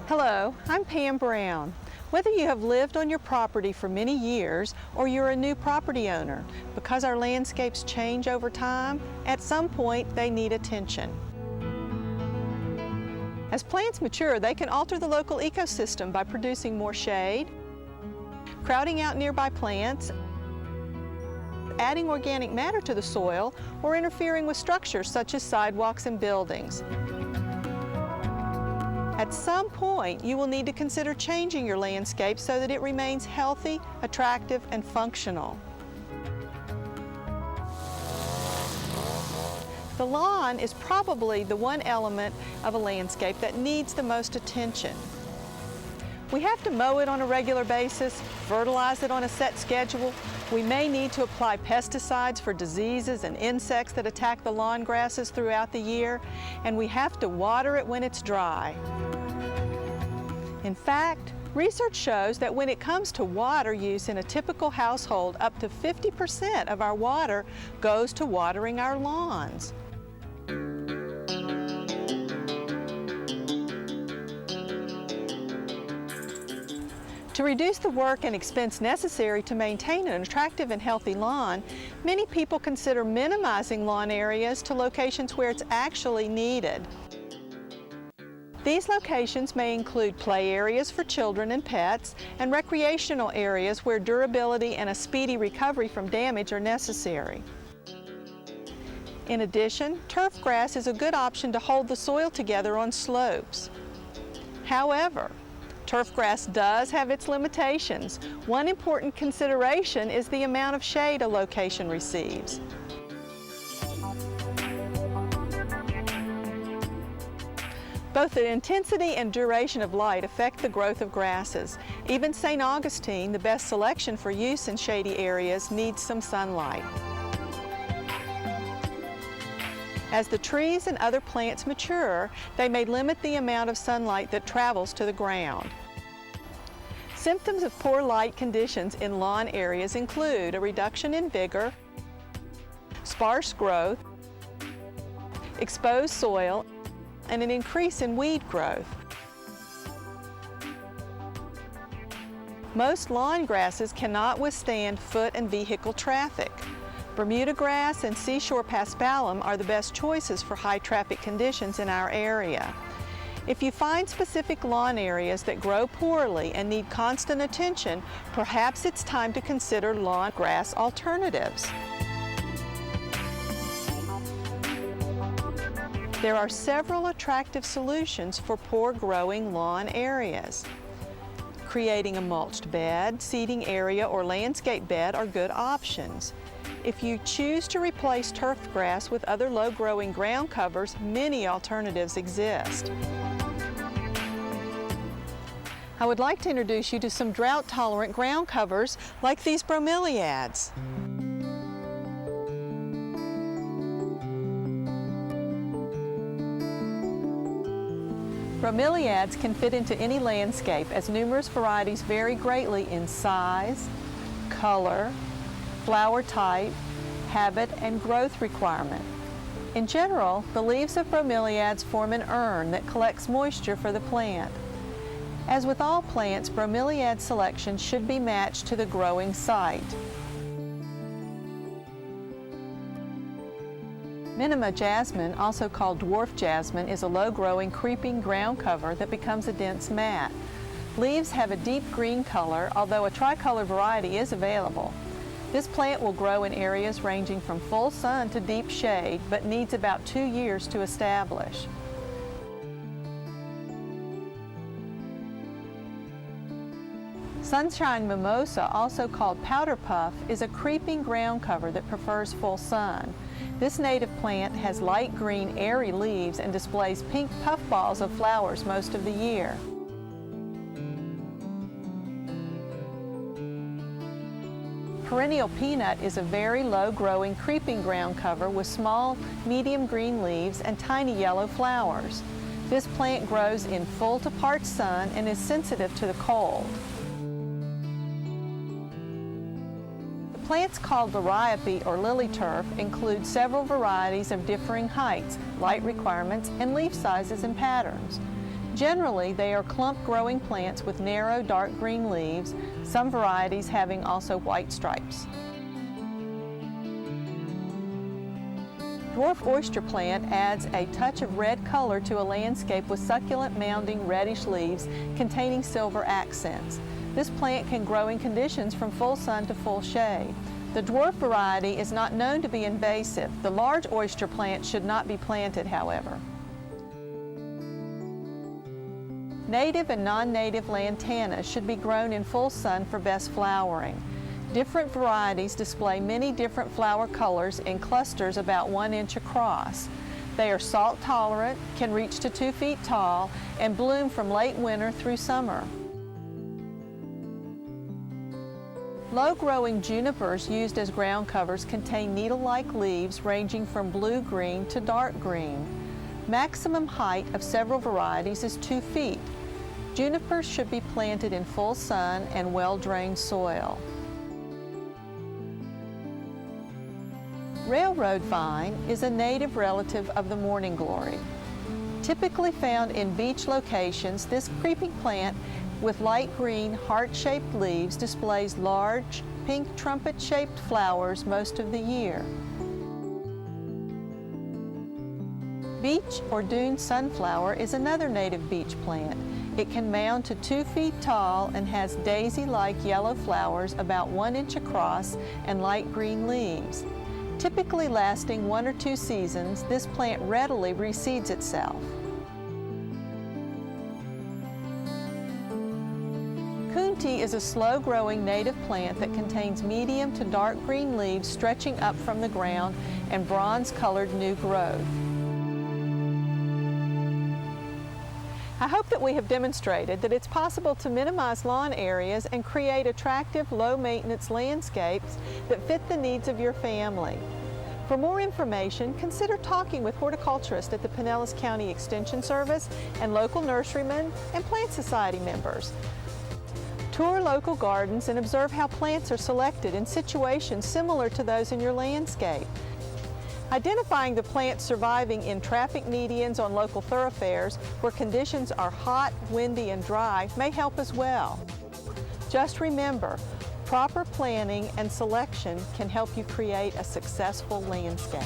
Hello, I'm Pam Brown. Whether you have lived on your property for many years or you're a new property owner, because our landscapes change over time, at some point they need attention. As plants mature, they can alter the local ecosystem by producing more shade, crowding out nearby plants, adding organic matter to the soil, or interfering with structures such as sidewalks and buildings. At some point, you will need to consider changing your landscape so that it remains healthy, attractive, and functional. The lawn is probably the one element of a landscape that needs the most attention. We have to mow it on a regular basis, fertilize it on a set schedule. We may need to apply pesticides for diseases and insects that attack the lawn grasses throughout the year, and we have to water it when it's dry. In fact, research shows that when it comes to water use in a typical household, up to 50% of our water goes to watering our lawns. To reduce the work and expense necessary to maintain an attractive and healthy lawn, many people consider minimizing lawn areas to locations where it's actually needed. These locations may include play areas for children and pets, and recreational areas where durability and a speedy recovery from damage are necessary. In addition, turf grass is a good option to hold the soil together on slopes. However, turf grass does have its limitations. One important consideration is the amount of shade a location receives. Both the intensity and duration of light affect the growth of grasses. Even St. Augustine, the best selection for use in shady areas, needs some sunlight. As the trees and other plants mature, they may limit the amount of sunlight that travels to the ground. Symptoms of poor light conditions in lawn areas include a reduction in vigor, sparse growth, exposed soil, and an increase in weed growth. Most lawn grasses cannot withstand foot and vehicle traffic. Bermuda grass and seashore paspalum are the best choices for high traffic conditions in our area. If you find specific lawn areas that grow poorly and need constant attention, perhaps it's time to consider lawn grass alternatives. There are several attractive solutions for poor growing lawn areas. Creating a mulched bed, seeding area, or landscape bed are good options. If you choose to replace turf grass with other low-growing ground covers, many alternatives exist. I would like to introduce you to some drought-tolerant ground covers like these bromeliads. Bromeliads can fit into any landscape as numerous varieties vary greatly in size, color, flower type, habit, and growth requirement. In general, the leaves of bromeliads form an urn that collects moisture for the plant. As with all plants, bromeliad selection should be matched to the growing site. MIMOSA jasmine, also called dwarf jasmine, is a low-growing creeping ground cover that becomes a dense mat. Leaves have a deep green color, although a tricolor variety is available. This plant will grow in areas ranging from full sun to deep shade, but needs about 2 years to establish. Sunshine mimosa, also called powder puff, is a creeping ground cover that prefers full sun. This native plant has light green, airy leaves and displays pink puffballs of flowers most of the year. Perennial peanut is a very low-growing creeping ground cover with small, medium green leaves and tiny yellow flowers. This plant grows in full to part sun and is sensitive to the cold. Plants called liriope or lily turf include several varieties of differing heights, light requirements, and leaf sizes and patterns. Generally, they are clump-growing plants with narrow, dark green leaves, some varieties having also white stripes. Dwarf oyster plant adds a touch of red color to a landscape with succulent mounding reddish leaves containing silver accents. This plant can grow in conditions from full sun to full shade. The dwarf variety is not known to be invasive. The large oyster plant should not be planted, however. Native and non-native lantanas should be grown in full sun for best flowering. Different varieties display many different flower colors in clusters about 1 inch across. They are salt tolerant, can reach to 2 feet tall, and bloom from late winter through summer. Low-growing junipers used as ground covers contain needle-like leaves ranging from blue-green to dark green. Maximum height of several varieties is 2 feet. Junipers should be planted in full sun and well-drained soil. Railroad vine is a native relative of the morning glory. Typically found in beach locations, this creeping plant with light green, heart-shaped leaves displays large, pink trumpet-shaped flowers most of the year. Beach or dune sunflower is another native beach plant. It can mound to 2 feet tall and has daisy-like yellow flowers about 1 inch across and light green leaves. Typically lasting 1 or 2 seasons, this plant readily reseeds itself. Kunti is a slow-growing native plant that contains medium to dark green leaves stretching up from the ground and bronze-colored new growth. I hope that we have demonstrated that it's possible to minimize lawn areas and create attractive, low-maintenance landscapes that fit the needs of your family. For more information, consider talking with horticulturists at the Pinellas County Extension Service and local nurserymen and plant society members. Tour local gardens and observe how plants are selected in situations similar to those in your landscape. Identifying the plants surviving in traffic medians on local thoroughfares where conditions are hot, windy, and dry may help as well. Just remember, proper planning and selection can help you create a successful landscape.